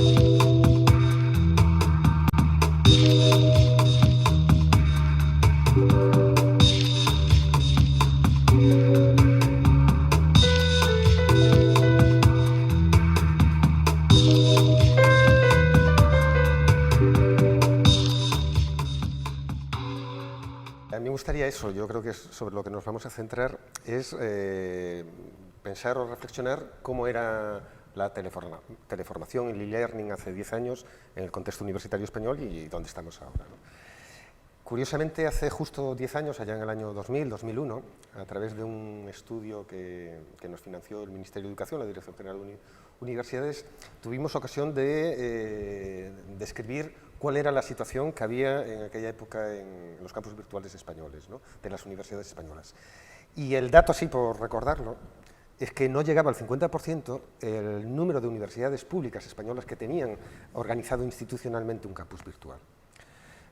A mí me gustaría eso, yo creo que es sobre lo que nos vamos a centrar, es pensar o reflexionar cómo era la teleformación, el e-learning hace 10 años en el contexto universitario español y dónde estamos ahora, ¿no? Curiosamente, hace justo 10 años, allá en el año 2000, 2001, a través de un estudio que nos financió el Ministerio de Educación, la Dirección General de Universidades, tuvimos ocasión de describir cuál era la situación que había en aquella época en los campus virtuales españoles, ¿no?, de las universidades españolas. Y el dato, así por recordarlo, es que no llegaba al 50% el número de universidades públicas españolas que tenían organizado institucionalmente un campus virtual.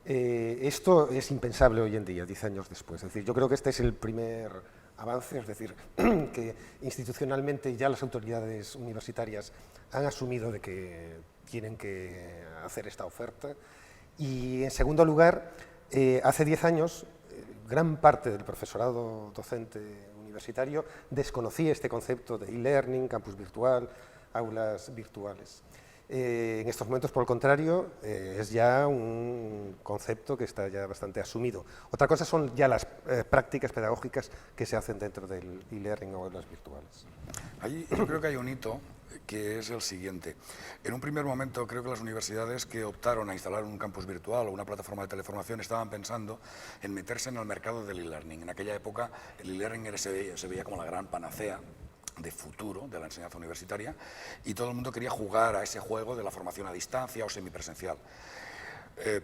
Esto es impensable hoy en día, 10 años después. Es decir, yo creo que este es el primer avance, es decir, que institucionalmente ya las autoridades universitarias han asumido de que tienen que hacer esta oferta. Y, en segundo lugar, hace 10 años, gran parte del profesorado docente universitario desconocía este concepto de e-learning, campus virtual, aulas virtuales. En estos momentos, por el contrario, es ya un concepto que está ya bastante asumido. Otra cosa son ya las prácticas pedagógicas que se hacen dentro del e-learning o aulas virtuales. Ahí yo creo que hay un hito que es el siguiente. En un primer momento creo que las universidades que optaron a instalar un campus virtual o una plataforma de teleformación estaban pensando en meterse en el mercado del e-learning. En aquella época el e-learning se veía como la gran panacea de futuro de la enseñanza universitaria y todo el mundo quería jugar a ese juego de la formación a distancia o semipresencial.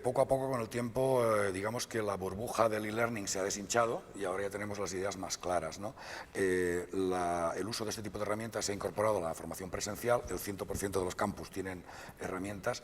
Poco a poco, con el tiempo, digamos que la burbuja del e-learning se ha deshinchado y ahora ya tenemos las ideas más claras, ¿no? El uso de este tipo de herramientas se ha incorporado a la formación presencial, el 100% de los campus tienen herramientas,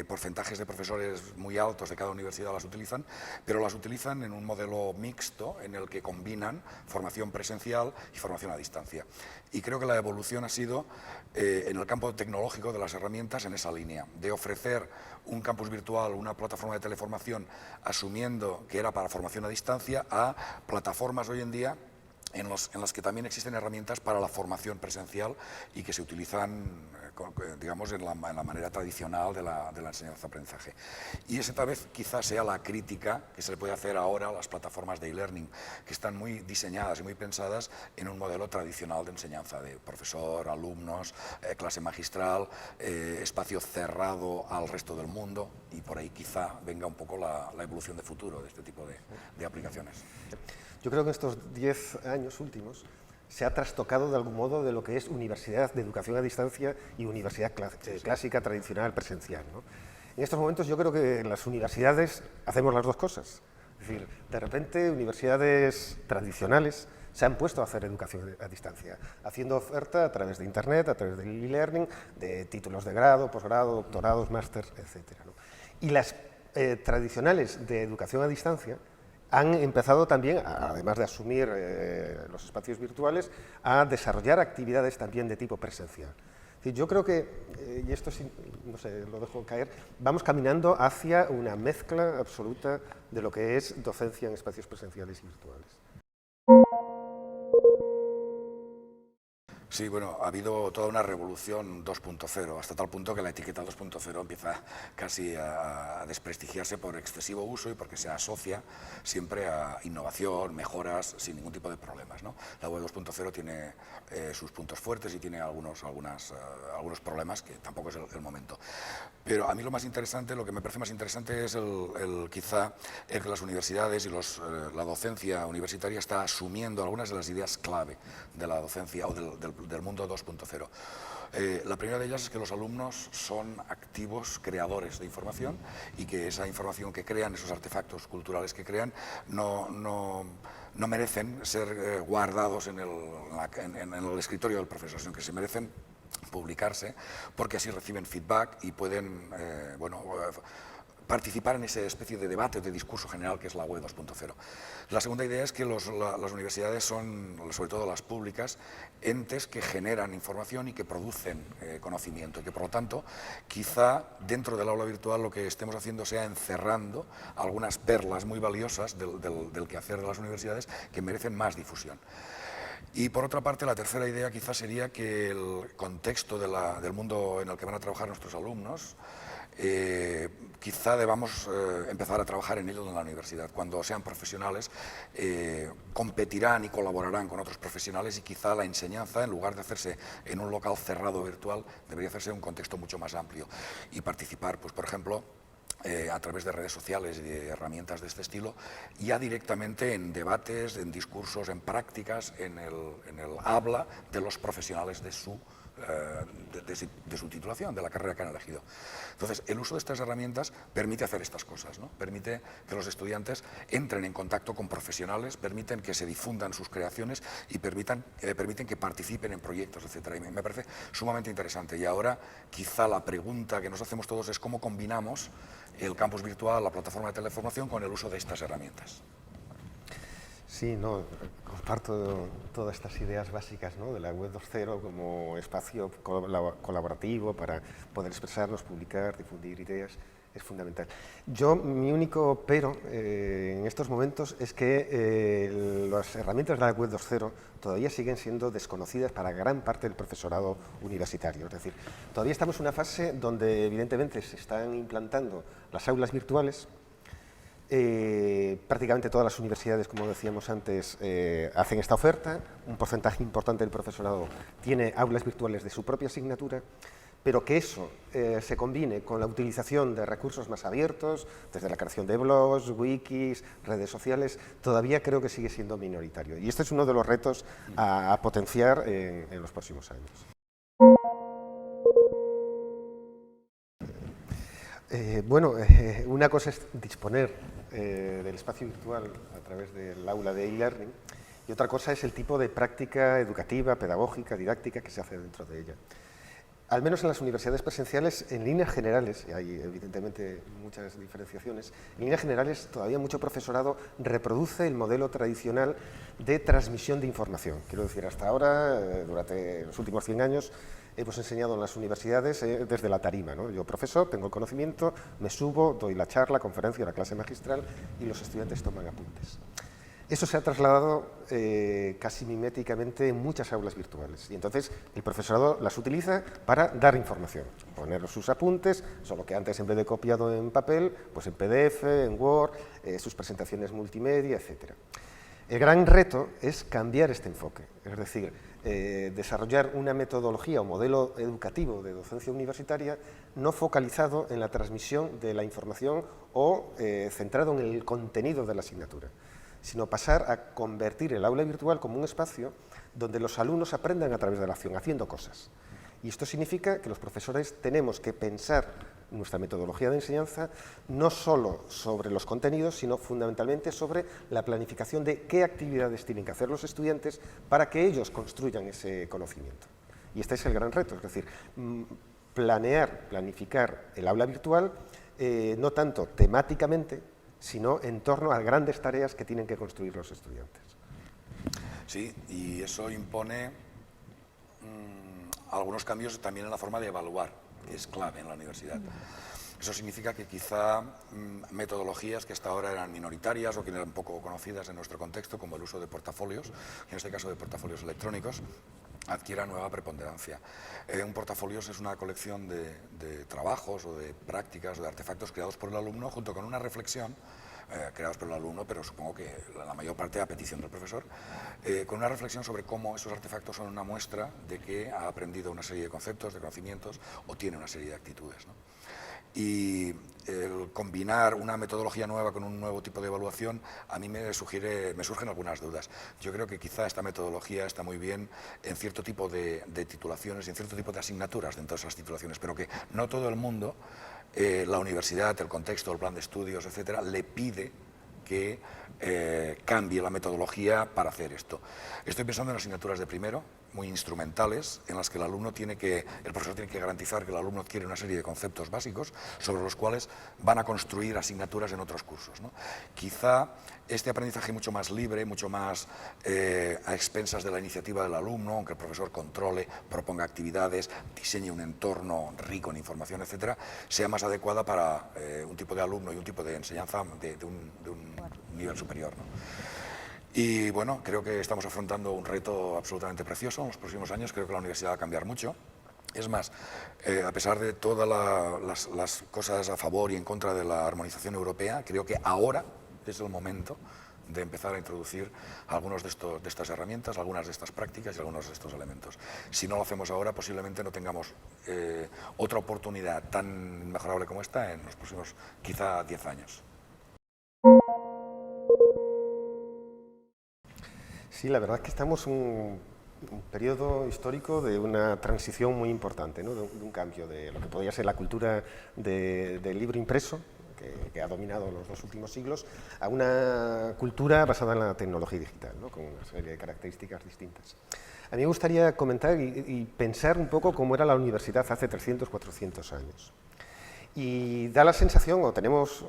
porcentajes de profesores muy altos de cada universidad las utilizan, pero las utilizan en un modelo mixto en el que combinan formación presencial y formación a distancia. Y creo que la evolución ha sido en el campo tecnológico de las herramientas en esa línea, de ofrecer un campus virtual, una plataforma de teleformación, asumiendo que era para formación a distancia, a plataformas hoy en día en las que también existen herramientas para la formación presencial y que se utilizan, digamos, en la manera tradicional de la enseñanza-aprendizaje. Y esa tal vez quizás sea la crítica que se le puede hacer ahora a las plataformas de e-learning, que están muy diseñadas y muy pensadas en un modelo tradicional de enseñanza, de profesor, alumnos, clase magistral, espacio cerrado al resto del mundo, y por ahí quizá venga un poco la evolución de futuro de este tipo de aplicaciones. Yo creo que en estos 10 años últimos se ha trastocado de algún modo de lo que es universidad de educación a distancia y universidad clásica, tradicional, presencial, ¿no? En estos momentos yo creo que en las universidades hacemos las dos cosas. Es decir, de repente universidades tradicionales se han puesto a hacer educación a distancia, haciendo oferta a través de Internet, a través del e-learning, de títulos de grado, posgrado, doctorados, másters, etc., ¿no? Y las tradicionales de educación a distancia han empezado también, además de asumir los espacios virtuales, a desarrollar actividades también de tipo presencial. Es decir, yo creo que, y esto sí, no sé, lo dejo caer, vamos caminando hacia una mezcla absoluta de lo que es docencia en espacios presenciales y virtuales. Sí, bueno, ha habido toda una revolución 2.0, hasta tal punto que la etiqueta 2.0 empieza casi a desprestigiarse por excesivo uso y porque se asocia siempre a innovación, mejoras, sin ningún tipo de problemas, ¿no? La web 2.0 tiene sus puntos fuertes y tiene algunos problemas que tampoco es el momento. Pero a mí lo más interesante, lo que me parece más interesante es quizá el que las universidades y la docencia universitaria está asumiendo algunas de las ideas clave de la docencia o del mundo 2.0. La primera de ellas es que los alumnos son activos creadores de información y que esa información que crean, esos artefactos culturales que crean, no merecen ser guardados en el escritorio del profesor, sino que se merecen publicarse porque así reciben feedback y pueden participar en esa especie de debate, de discurso general que es la web 2.0. La segunda idea es que las universidades son, sobre todo las públicas, entes que generan información y que producen conocimiento, y que por lo tanto quizá dentro del aula virtual lo que estemos haciendo sea encerrando algunas perlas muy valiosas del quehacer de las universidades que merecen más difusión. Y por otra parte, la tercera idea quizá sería que el contexto del mundo en el que van a trabajar nuestros alumnos, quizá debamos empezar a trabajar en ello en la universidad. Cuando sean profesionales, competirán y colaborarán con otros profesionales y quizá la enseñanza, en lugar de hacerse en un local cerrado virtual, debería hacerse en un contexto mucho más amplio y participar, pues por ejemplo, a través de redes sociales y de herramientas de este estilo, ya directamente en debates, en discursos, en prácticas, en el habla de los profesionales de su titulación, de la carrera que han elegido. Entonces, el uso de estas herramientas permite hacer estas cosas, ¿no? Permite que los estudiantes entren en contacto con profesionales, permiten que se difundan sus creaciones y permiten que participen en proyectos, etc. Y me parece sumamente interesante. Y ahora, quizá la pregunta que nos hacemos todos es cómo combinamos el campus virtual, la plataforma de teleformación, con el uso de estas herramientas. Sí, no, comparto todas estas ideas básicas, ¿no?, de la web 2.0 como espacio colaborativo para poder expresarnos, publicar, difundir ideas, es fundamental. Mi único pero en estos momentos es que las herramientas de la web 2.0 todavía siguen siendo desconocidas para gran parte del profesorado universitario. Es decir, todavía estamos en una fase donde evidentemente se están implantando las aulas virtuales. Prácticamente todas las universidades, como decíamos antes, hacen esta oferta. Un porcentaje importante del profesorado tiene aulas virtuales de su propia asignatura, pero que eso se combine con la utilización de recursos más abiertos, desde la creación de blogs, wikis, redes sociales, todavía creo que sigue siendo minoritario. Y este es uno de los retos a potenciar en los próximos años. Una cosa es disponer del espacio virtual a través del aula de e-learning y otra cosa es el tipo de práctica educativa, pedagógica, didáctica que se hace dentro de ella. Al menos en las universidades presenciales, en líneas generales, y hay evidentemente muchas diferenciaciones, en líneas generales todavía mucho profesorado reproduce el modelo tradicional de transmisión de información. Quiero decir, hasta ahora, durante los últimos 100 años, hemos enseñado en las universidades desde la tarima, ¿no? Yo, profesor, tengo el conocimiento, me subo, doy la charla, conferencia, la clase magistral y los estudiantes toman apuntes. Eso se ha trasladado casi miméticamente en muchas aulas virtuales y entonces el profesorado las utiliza para dar información, poner sus apuntes, solo que antes en vez de copiado en papel, pues en PDF, en Word, sus presentaciones multimedia, etc. El gran reto es cambiar este enfoque, es decir, desarrollar una metodología o modelo educativo de docencia universitaria no focalizado en la transmisión de la información o centrado en el contenido de la asignatura, sino pasar a convertir el aula virtual como un espacio donde los alumnos aprendan a través de la acción, haciendo cosas. Y esto significa que los profesores tenemos que pensar nuestra metodología de enseñanza no solo sobre los contenidos, sino fundamentalmente sobre la planificación de qué actividades tienen que hacer los estudiantes para que ellos construyan ese conocimiento. Y este es el gran reto, es decir, planificar el aula virtual no tanto temáticamente, sino en torno a grandes tareas que tienen que construir los estudiantes. Sí, y eso impone algunos cambios también en la forma de evaluar, que es clave en la universidad. Eso significa que quizá metodologías que hasta ahora eran minoritarias o que eran poco conocidas en nuestro contexto, como el uso de portafolios, en este caso de portafolios electrónicos, adquieran nueva preponderancia. Un portafolio es una colección de trabajos o de prácticas o de artefactos creados por el alumno junto con una reflexión creados por el alumno, pero supongo que la mayor parte a petición del profesor, con una reflexión sobre cómo esos artefactos son una muestra de que ha aprendido una serie de conceptos, de conocimientos o tiene una serie de actitudes, ¿no? Y el combinar una metodología nueva con un nuevo tipo de evaluación a mí me surgen algunas dudas. Yo creo que quizá esta metodología está muy bien en cierto tipo de titulaciones y en cierto tipo de asignaturas dentro de esas titulaciones, pero que no todo el mundo, la universidad, el contexto, el plan de estudios, etcétera, le pide que cambie la metodología para hacer esto. Estoy pensando en asignaturas de primero, muy instrumentales en las que el profesor tiene que garantizar que el alumno adquiere una serie de conceptos básicos sobre los cuales van a construir asignaturas en otros cursos, ¿no? Quizá este aprendizaje mucho más libre, mucho más a expensas de la iniciativa del alumno, aunque el profesor controle, proponga actividades, diseñe un entorno rico en información, etcétera, sea más adecuada para un tipo de alumno y un tipo de enseñanza de un nivel superior, ¿no? Y bueno, creo que estamos afrontando un reto absolutamente precioso en los próximos años. Creo que la universidad va a cambiar mucho. Es más, a pesar de todas las cosas a favor y en contra de la armonización europea, creo que ahora es el momento de empezar a introducir algunas de estas herramientas, algunas de estas prácticas y algunos de estos elementos. Si no lo hacemos ahora, posiblemente no tengamos otra oportunidad tan mejorable como esta en los próximos, quizá 10 años. Sí, la verdad es que estamos en un periodo histórico de una transición muy importante, ¿no? de un cambio de lo que podría ser la cultura del libro impreso, que ha dominado los 2 últimos siglos, a una cultura basada en la tecnología digital, ¿no? con una serie de características distintas. A mí me gustaría comentar y pensar un poco cómo era la universidad hace 300, 400 años. Y da la sensación, o tenemos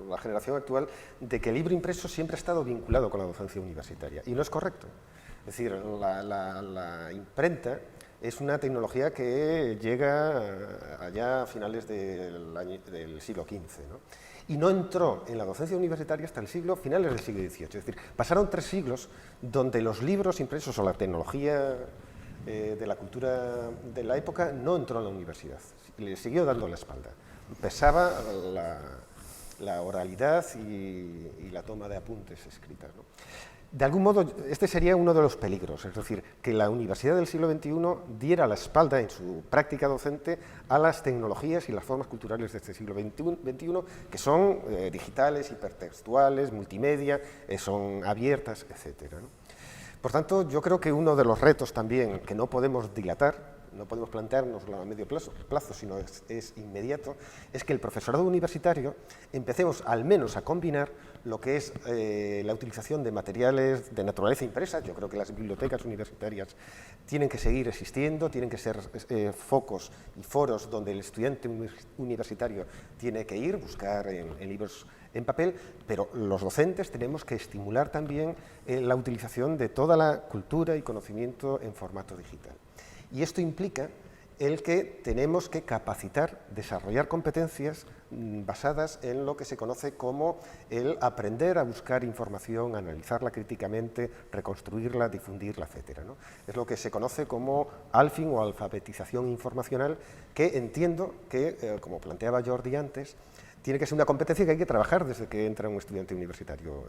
la generación actual, de que el libro impreso siempre ha estado vinculado con la docencia universitaria. Y no es correcto. Es decir, la imprenta es una tecnología que llega allá a finales del siglo XV, ¿no? Y no entró en la docencia universitaria hasta finales del siglo XVIII. Es decir, pasaron 3 siglos donde los libros impresos o la tecnología de la cultura de la época no entró en la universidad, le siguió dando la espalda. Pesaba la oralidad y la toma de apuntes escritas, ¿no? De algún modo, este sería uno de los peligros, es decir, que la universidad del siglo XXI diera la espalda en su práctica docente a las tecnologías y las formas culturales de este siglo XXI, que son digitales, hipertextuales, multimedia, son abiertas, etcétera, ¿no? Por tanto, yo creo que uno de los retos también que no podemos dilatar, no podemos planteárnoslo a medio plazo, sino es inmediato, es que el profesorado universitario empecemos al menos a combinar lo que es la utilización de materiales de naturaleza impresa. Yo creo que las bibliotecas universitarias tienen que seguir existiendo, tienen que ser focos y foros donde el estudiante universitario tiene que ir, buscar en libros en papel, pero los docentes tenemos que estimular también la utilización de toda la cultura y conocimiento en formato digital. Y esto implica el que tenemos que capacitar, desarrollar competencias basadas en lo que se conoce como el aprender a buscar información, analizarla críticamente, reconstruirla, difundirla, etcétera, ¿no? Es lo que se conoce como alfing o alfabetización informacional, que entiendo que, como planteaba Jordi antes, tiene que ser una competencia que hay que trabajar desde que entra un estudiante universitario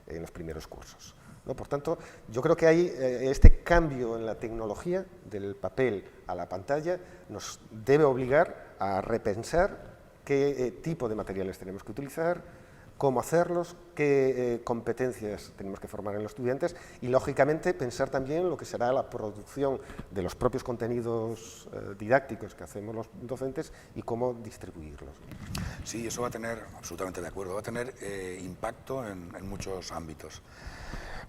en los primeros cursos, ¿no? Por tanto, yo creo que hay este cambio en la tecnología, del papel a la pantalla, nos debe obligar a repensar qué tipo de materiales tenemos que utilizar, cómo hacerlos, qué competencias tenemos que formar en los estudiantes y, lógicamente, pensar también lo que será la producción de los propios contenidos didácticos que hacemos los docentes y cómo distribuirlos. Sí, eso va a tener, absolutamente de acuerdo, va a tener impacto en muchos ámbitos.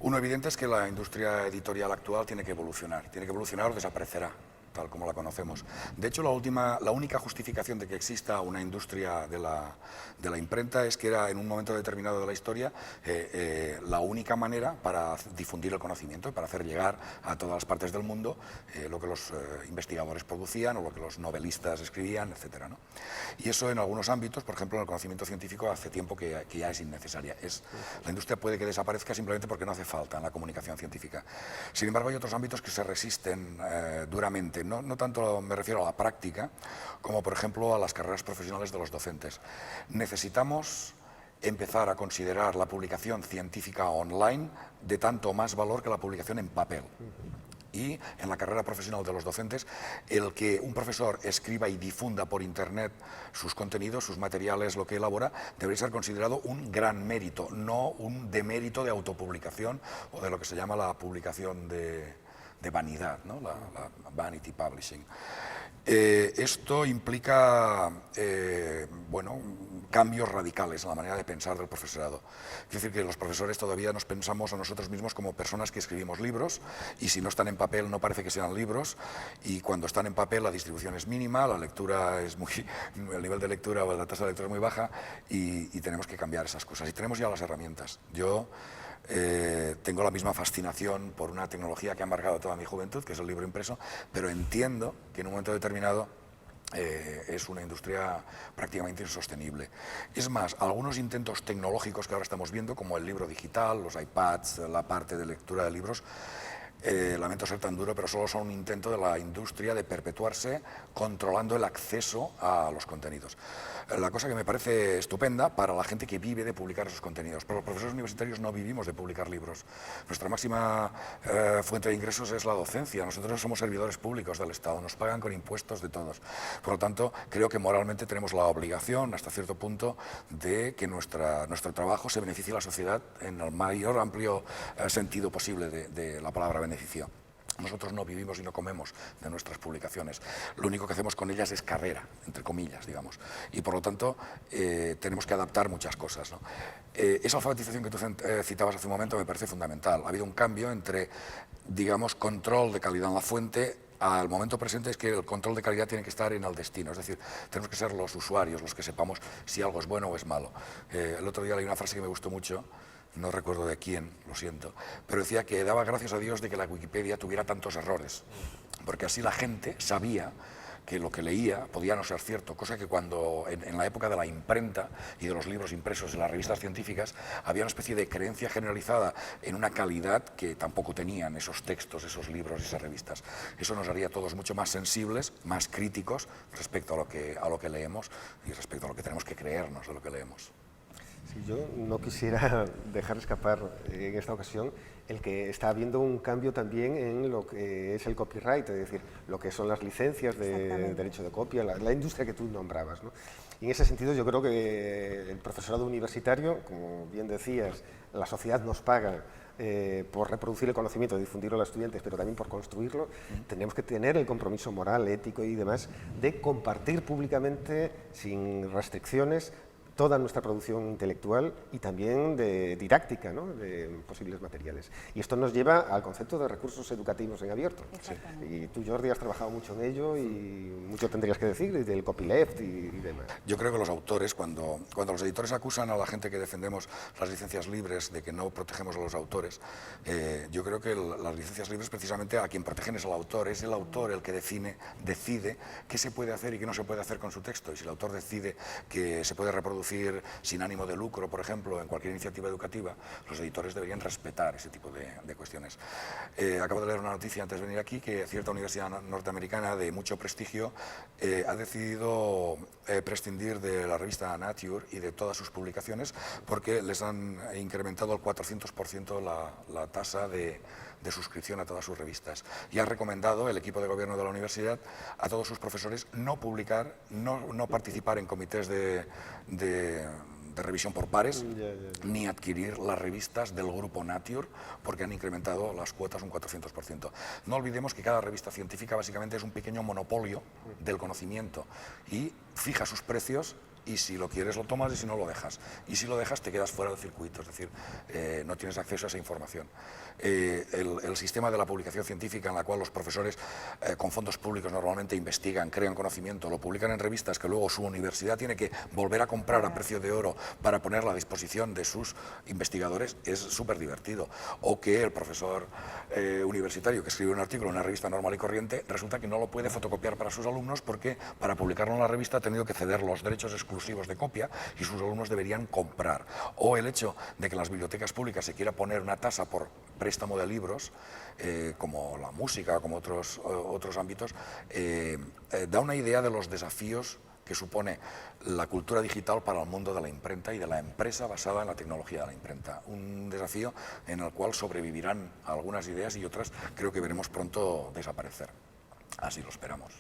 Uno evidente es que la industria editorial actual tiene que evolucionar o desaparecerá, tal como la conocemos. De hecho, la única justificación de que exista una industria de la imprenta es que era, en un momento determinado de la historia, la única manera para difundir el conocimiento y para hacer llegar a todas las partes del mundo lo que los investigadores producían o lo que los novelistas escribían, etcétera, ¿no? Y eso en algunos ámbitos, por ejemplo, en el conocimiento científico, hace tiempo que ya es innecesaria. La industria puede que desaparezca simplemente porque no hace falta en la comunicación científica. Sin embargo, hay otros ámbitos que se resisten duramente. No tanto me refiero a la práctica, como por ejemplo a las carreras profesionales de los docentes. Necesitamos empezar a considerar la publicación científica online de tanto más valor que la publicación en papel. Y en la carrera profesional de los docentes, el que un profesor escriba y difunda por Internet sus contenidos, sus materiales, lo que elabora, debería ser considerado un gran mérito, no un demérito de autopublicación o de lo que se llama la publicación de vanidad, ¿no? La vanity publishing. Esto implica, bueno, cambios radicales en la manera de pensar del profesorado. Es decir, que los profesores todavía nos pensamos a nosotros mismos como personas que escribimos libros, y si no están en papel no parece que sean libros, y cuando están en papel la distribución es mínima, la lectura es el nivel de lectura o la tasa de lectura es muy baja, y tenemos que cambiar esas cosas. Y tenemos ya las herramientas. Yo tengo la misma fascinación por una tecnología que ha marcado toda mi juventud, que es el libro impreso, pero entiendo que en un momento determinado es una industria prácticamente insostenible. Es más, algunos intentos tecnológicos que ahora estamos viendo, como el libro digital, los iPads, la parte de lectura de libros, lamento ser tan duro, pero solo son un intento de la industria de perpetuarse controlando el acceso a los contenidos. La cosa que me parece estupenda para la gente que vive de publicar esos contenidos. Pero los profesores universitarios no vivimos de publicar libros. Nuestra máxima fuente de ingresos es la docencia. Nosotros somos servidores públicos del Estado, nos pagan con impuestos de todos. Por lo tanto, creo que moralmente tenemos la obligación, hasta cierto punto, de que nuestro trabajo se beneficie a la sociedad en el mayor amplio sentido posible de la palabra beneficio. Nosotros no vivimos y no comemos de nuestras publicaciones. Lo único que hacemos con ellas es carrera, entre comillas, digamos. Y por lo tanto, tenemos que adaptar muchas cosas, ¿no? Esa alfabetización que tú citabas hace un momento me parece fundamental. Ha habido un cambio entre, digamos, control de calidad en la fuente. Al momento presente es que el control de calidad tiene que estar en el destino, es decir, tenemos que ser los usuarios los que sepamos si algo es bueno o es malo. El otro día leí una frase que me gustó mucho, no recuerdo de quién, lo siento, pero decía que daba gracias a Dios de que la Wikipedia tuviera tantos errores, porque así la gente sabía que lo que leía podía no ser cierto, cosa que cuando en la época de la imprenta y de los libros impresos en las revistas científicas había una especie de creencia generalizada en una calidad que tampoco tenían esos textos, esos libros y esas revistas. Eso nos haría a todos mucho más sensibles, más críticos respecto a lo que leemos y respecto a lo que tenemos que creernos de lo que leemos. Sí, yo no quisiera dejar escapar en esta ocasión el que está habiendo un cambio también en lo que es el copyright, es decir, lo que son las licencias de derecho de copia, la industria que tú nombrabas, ¿no? Y en ese sentido yo creo que el profesorado universitario, como bien decías, la sociedad nos paga por reproducir el conocimiento, difundirlo a los estudiantes, pero también por construirlo, tenemos que tener el compromiso moral, ético y demás de compartir públicamente, sin restricciones, toda nuestra producción intelectual y también de didáctica, ¿no?, de posibles materiales. Y esto nos lleva al concepto de recursos educativos en abierto. Y tú, Jordi, has trabajado mucho en ello y mucho tendrías que decir del copyleft y demás. Yo creo que los autores, cuando los editores acusan a la gente que defendemos las licencias libres de que no protegemos a los autores, yo creo que las licencias libres precisamente a quien protegen es el autor el que decide qué se puede hacer y qué no se puede hacer con su texto. Y si el autor decide que se puede reproducir sin ánimo de lucro, por ejemplo, en cualquier iniciativa educativa, los editores deberían respetar ese tipo de cuestiones. Acabo de leer una noticia antes de venir aquí que cierta universidad norteamericana de mucho prestigio ha decidido prescindir de la revista Nature y de todas sus publicaciones porque les han incrementado al 400% la tasa de suscripción a todas sus revistas. Y ha recomendado el equipo de gobierno de la universidad a todos sus profesores no publicar, no participar en comités de revisión por pares, ni adquirir las revistas del grupo Nature, porque han incrementado las cuotas un 400%. No olvidemos que cada revista científica básicamente es un pequeño monopolio del conocimiento y fija sus precios. Y si lo quieres lo tomas y si no lo dejas. Y si lo dejas te quedas fuera del circuito, es decir, no tienes acceso a esa información. El sistema de la publicación científica en la cual los profesores con fondos públicos normalmente investigan, crean conocimiento, lo publican en revistas que luego su universidad tiene que volver a comprar a precio de oro para ponerla a disposición de sus investigadores, es súper divertido. O que el profesor universitario que escribe un artículo en una revista normal y corriente resulta que no lo puede fotocopiar para sus alumnos porque para publicarlo en la revista ha tenido que ceder los derechos exclusivos de copia y sus alumnos deberían comprar. O el hecho de que en las bibliotecas públicas se quiera poner una tasa por préstamo de libros, como la música, como otros ámbitos, da una idea de los desafíos que supone la cultura digital para el mundo de la imprenta y de la empresa basada en la tecnología de la imprenta. Un desafío en el cual sobrevivirán algunas ideas y otras creo que veremos pronto desaparecer. Así lo esperamos.